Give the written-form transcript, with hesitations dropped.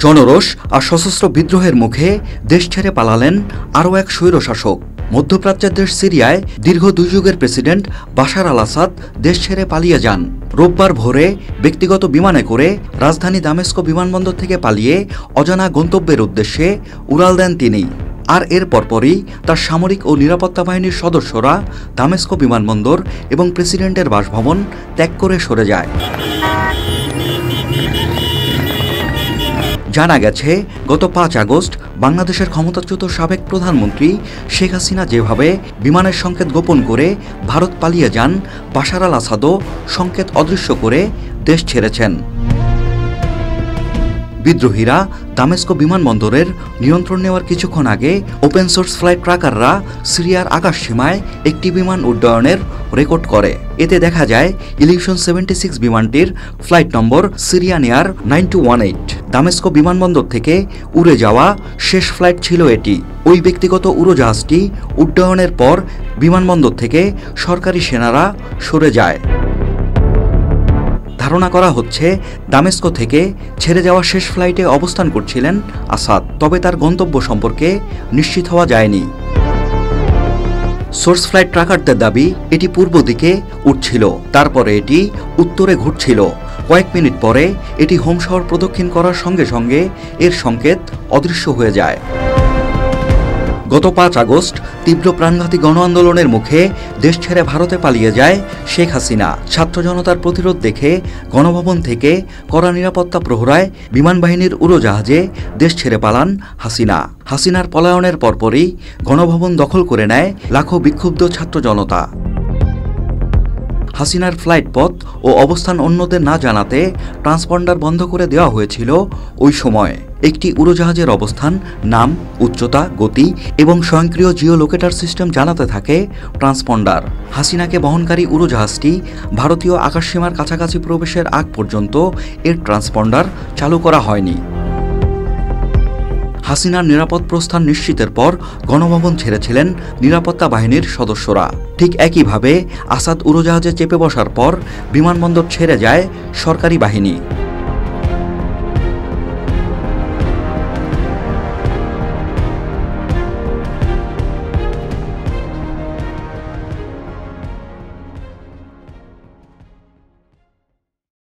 জনরোষ আর সশস্ত্র বিদ্রোহের মুখে দেশ ছেড়ে পালালেন আরও এক স্বৈরশাসক। মধ্যপ্রাচ্যের দেশ সিরিয়ায় দীর্ঘ 2 যুগের প্রেসিডেন্ট বাশার আল আসাদ দেশ ছেড়ে পালিয়ে যান। রোববার ভোরে ব্যক্তিগত বিমানে করে রাজধানী দামেস্কো বিমানবন্দর থেকে পালিয়ে অজানা গন্তব্যের উদ্দেশ্যে উড়াল দেন তিনি। আর এর পরপরই তার সামরিক ও নিরাপত্তা বাহিনীর সদস্যরা দামেস্কো বিমানবন্দর এবং প্রেসিডেন্টের বাসভবন ত্যাগ করে সরে যায়। জানা গেছে, গত 5 আগস্ট বাংলাদেশের ক্ষমতাচ্যুত সাবেক প্রধানমন্ত্রী শেখ হাসিনা যেভাবে বিমানের সংকেত গোপন করে ভারত পালিয়ে যান, বাশার আল আসাদও সংকেত অদৃশ্য করে দেশ ছেড়েছেন। বিদ্রোহীরা দামেস্কো বিমানবন্দরের নিয়ন্ত্রণ নেওয়ার কিছুক্ষণ আগে ওপেন সোর্স ফ্লাইট ট্র্যাকাররা সিরিয়ার আকাশসীমায় একটি বিমান উড্ডয়নের রেকর্ড করে। এতে দেখা যায় ইলিউশন 76 বিমানটির ফ্লাইট নম্বর সিরিয়ান এয়ার 9218। দামেস্কো বিমানবন্দর থেকে উড়ে যাওয়া শেষ ফ্লাইট ছিল এটি। ওই ব্যক্তিগত উড়োজাহাজটি উড্ডয়নের পর বিমানবন্দর থেকে সরকারি সেনারা সরে যায়। ধারণা করা হচ্ছে, দামেস্কো থেকে ছেড়ে যাওয়া শেষ ফ্লাইটে অবস্থান করছিলেন আসাদ, তবে তার গন্তব্য সম্পর্কে নিশ্চিত হওয়া যায়নি। সোর্স ফ্লাইট ট্র্যাকারদের দাবি এটি পূর্ব দিকে উঠছিল, তারপরে এটি উত্তরে ঘুরছিল। কয়েক মিনিট পরে এটি হোম শহর প্রদক্ষিণ করার সঙ্গে সঙ্গে এর সংকেত অদৃশ্য হয়ে যায়। গত 5 আগস্ট তীব্র প্রাণঘাতী গণ আন্দোলনের মুখে দেশ ছেড়ে ভারতে পালিয়ে যায় শেখ হাসিনা। ছাত্র জনতার প্রতিরোধ দেখে গণভবন থেকে কড়া নিরাপত্তা প্রহরায় বিমান বাহিনীর উড়োজাহাজে দেশ ছেড়ে পালান হাসিনা। হাসিনার পলায়নের পরপরই গণভবন দখল করে নেয় লাখো বিক্ষুব্ধ ছাত্র জনতা। হাসিনার ফ্লাইট পথ ও অবস্থান অন্যদের না জানাতে ট্রান্সপন্ডার বন্ধ করে দেওয়া হয়েছিল ওই সময়। একটি উড়োজাহাজের অবস্থান, নাম, উচ্চতা, গতি এবং স্বয়ংক্রিয় জিও লোকেটার সিস্টেম জানাতে থাকে ট্রান্সপন্ডার। হাসিনাকে বহনকারী উড়োজাহাজটি ভারতীয় আকাশসীমার কাছাকাছি প্রবেশের আগ পর্যন্ত এর ট্রান্সপন্ডার চালু করা হয়নি। হাসিনার নিরাপদ প্রস্থান নিশ্চিতের পর গণভবন ছেড়েছিলেন নিরাপত্তা বাহিনীর সদস্যরা। ঠিক একইভাবে আসাদ উড়োজাহাজে চেপে বসার পর বিমানবন্দর ছেড়ে যায় সরকারি বাহিনী।